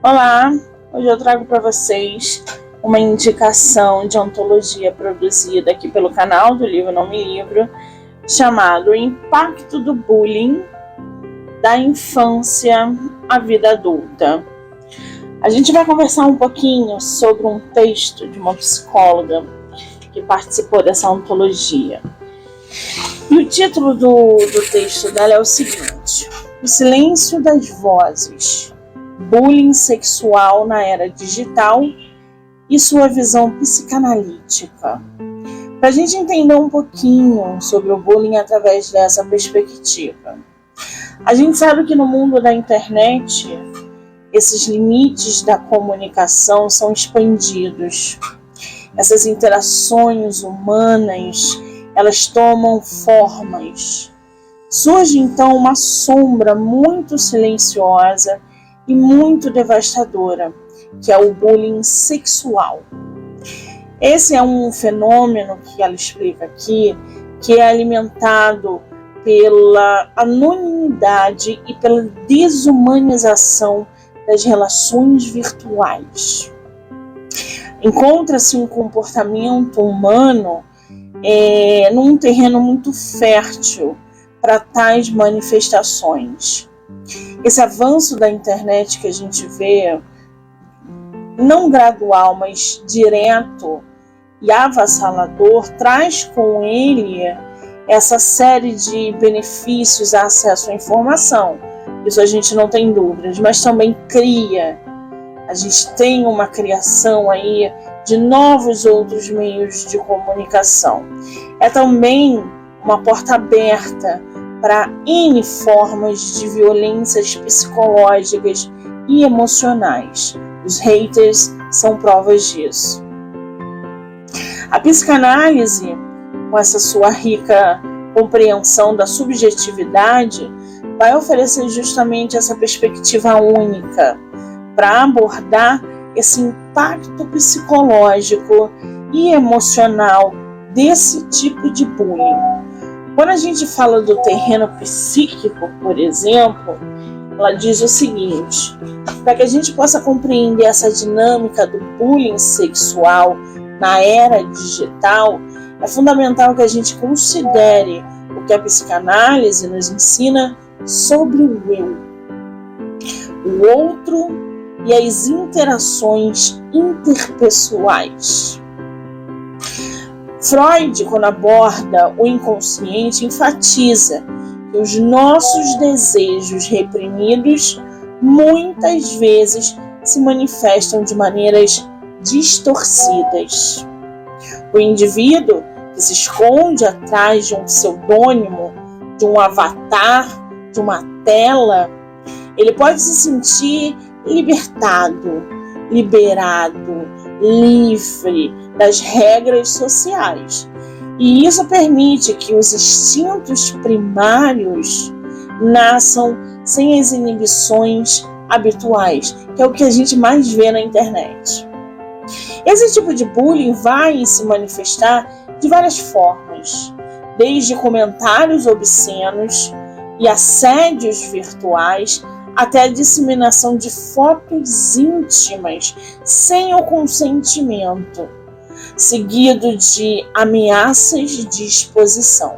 Olá, hoje eu trago para vocês uma indicação de antologia produzida aqui pelo canal do Livro Não Me Livro, chamado O Impacto do Bullying da Infância à Vida Adulta. A gente vai conversar um pouquinho sobre um texto de uma psicóloga que participou dessa antologia. E o título do texto dela é o seguinte: O Silêncio das Vozes, Bullying Sexual na Era Digital e Sua Visão Psicanalítica. Para a gente entender um pouquinho sobre o bullying através dessa perspectiva. A gente sabe que no mundo da internet, esses limites da comunicação são expandidos. Essas interações humanas, elas tomam formas. Surge então uma sombra muito silenciosa e muito devastadora, que é o bullying sexual. Esse é um fenômeno que ela explica aqui, que é alimentado pela anonimidade e pela desumanização das relações virtuais. Encontra-se um comportamento humano num terreno muito fértil para tais manifestações. Esse avanço da internet que a gente vê, não gradual, mas direto e avassalador, traz com ele essa série de benefícios a acesso à informação. Isso a gente não tem dúvidas, mas também a gente tem uma criação aí de novos outros meios de comunicação. É também uma porta aberta para N formas de violências psicológicas e emocionais. Os haters são provas disso. A psicanálise, com essa sua rica compreensão da subjetividade, vai oferecer justamente essa perspectiva única para abordar esse impacto psicológico e emocional desse tipo de bullying. Quando a gente fala do terreno psíquico, por exemplo, ela diz o seguinte: para que a gente possa compreender essa dinâmica do bullying sexual na era digital, é fundamental que a gente considere o que a psicanálise nos ensina sobre o eu, o outro e as interações interpessoais. Freud, quando aborda o inconsciente, enfatiza que os nossos desejos reprimidos muitas vezes se manifestam de maneiras distorcidas. O indivíduo que se esconde atrás de um pseudônimo, de um avatar, de uma tela, ele pode se sentir libertado, liberado, livre das regras sociais. E isso permite que os instintos primários nasçam sem as inibições habituais, que é o que a gente mais vê na internet. Esse tipo de bullying vai se manifestar de várias formas, desde comentários obscenos e assédios virtuais, até a disseminação de fotos íntimas sem o consentimento, seguido de ameaças de exposição.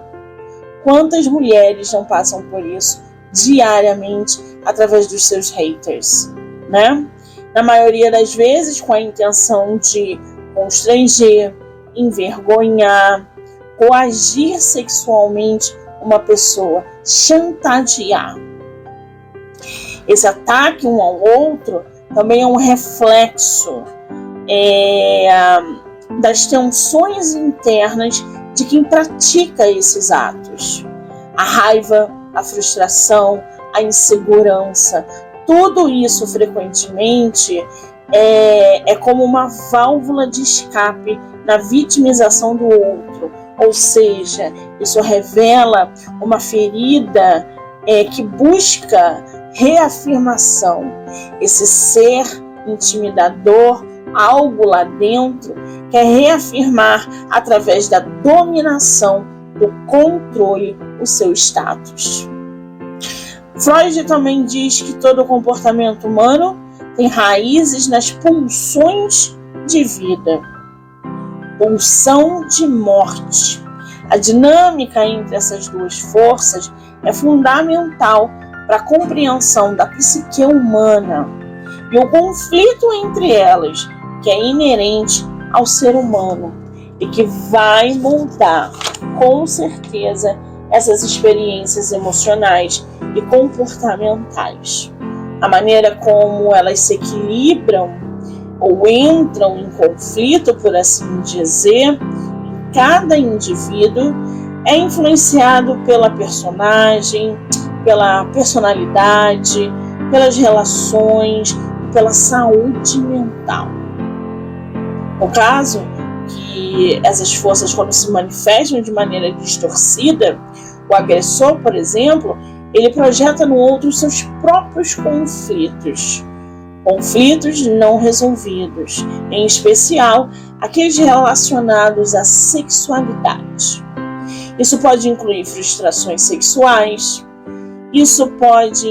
Quantas mulheres não passam por isso diariamente através dos seus haters, né? Na maioria das vezes com a intenção de constranger, envergonhar, coagir sexualmente uma pessoa, chantagear. Esse ataque um ao outro também é um reflexo das tensões internas de quem pratica esses atos. A raiva, a frustração, a insegurança, tudo isso frequentemente é como uma válvula de escape na vitimização do outro. Ou seja, isso revela uma ferida que busca reafirmação. Esse ser intimidador, algo lá dentro, quer reafirmar através da dominação, do controle, o seu status. Freud também diz que todo comportamento humano tem raízes nas pulsões de vida, pulsão de morte. A dinâmica entre essas duas forças é fundamental para a compreensão da psique humana e o conflito entre elas, que é inerente ao ser humano e que vai moldar, com certeza, essas experiências emocionais e comportamentais. A maneira como elas se equilibram ou entram em conflito, por assim dizer, em cada indivíduo, é influenciado pela personagem, pela personalidade, pelas relações e pela saúde mental. No caso, que essas forças, quando se manifestam de maneira distorcida, o agressor, por exemplo, ele projeta no outro seus próprios conflitos não resolvidos, em especial aqueles relacionados à sexualidade. Isso pode incluir frustrações sexuais, isso pode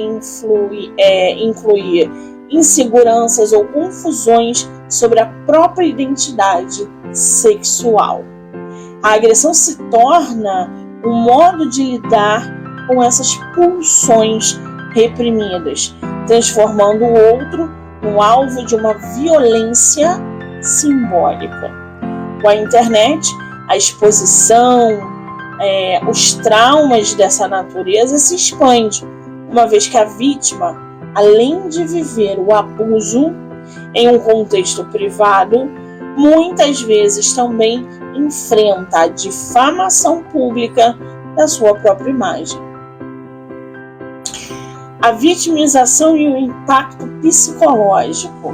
incluir inseguranças ou confusões sobre a própria identidade sexual. A agressão se torna um modo de lidar com essas pulsões reprimidas, transformando o outro no alvo de uma violência simbólica. Com a internet, a exposição, os traumas dessa natureza se expande, uma vez que a vítima, além de viver o abuso em um contexto privado, muitas vezes também enfrenta a difamação pública da sua própria imagem. A vitimização e o impacto psicológico.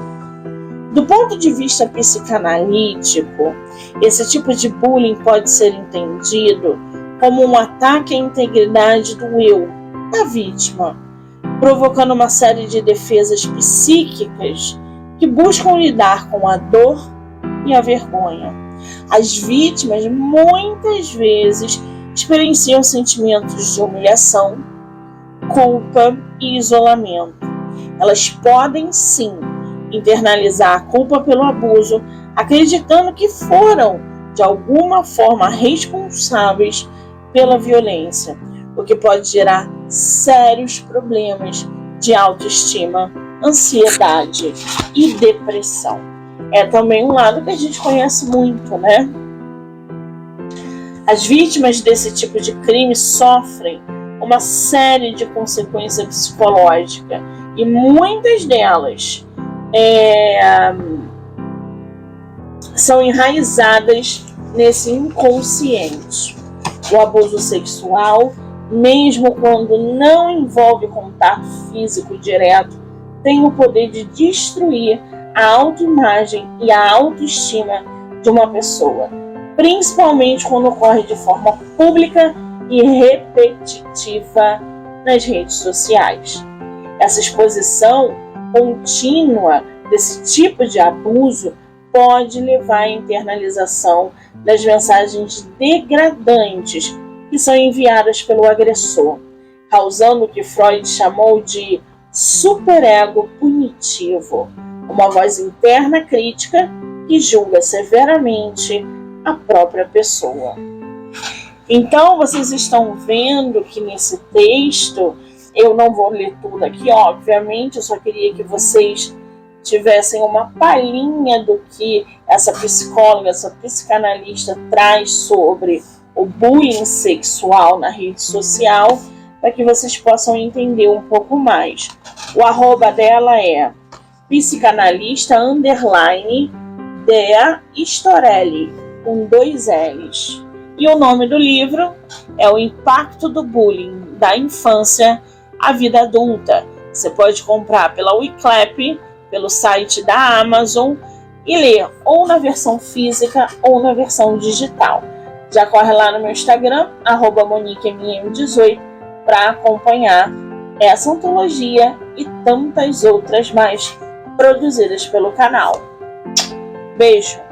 Do ponto de vista psicanalítico, esse tipo de bullying pode ser entendido como um ataque à integridade do eu, da vítima, provocando uma série de defesas psíquicas que buscam lidar com a dor e a vergonha. As vítimas muitas vezes experienciam sentimentos de humilhação, culpa e isolamento. Elas podem sim internalizar a culpa pelo abuso, acreditando que foram de alguma forma responsáveis pela violência, o que pode gerar sérios problemas de autoestima, ansiedade e depressão. É também um lado que a gente conhece muito, né? As vítimas desse tipo de crime sofrem uma série de consequências psicológicas e muitas delas são enraizadas nesse inconsciente. O abuso sexual, mesmo quando não envolve contato físico direto, tem o poder de destruir a autoimagem e a autoestima de uma pessoa, principalmente quando ocorre de forma pública e repetitiva nas redes sociais. Essa exposição contínua desse tipo de abuso pode levar à internalização das mensagens degradantes que são enviadas pelo agressor, causando o que Freud chamou de superego punitivo, uma voz interna crítica que julga severamente a própria pessoa. Então, vocês estão vendo que nesse texto, eu não vou ler tudo aqui, obviamente, eu só queria que vocês tivessem uma palhinha do que essa psicóloga, essa psicanalista traz sobre o bullying sexual na rede social, para que vocês possam entender um pouco mais. O arroba dela é psicanalista_Dea Storelli, com 2 L's. E o nome do livro é O Impacto do Bullying da Infância à Vida Adulta. Você pode comprar pela Wiclap, pelo site da Amazon e ler ou na versão física ou na versão digital. Já corre lá no meu Instagram, @MoniqueMM18, para acompanhar essa antologia e tantas outras mais produzidas pelo canal. Beijo!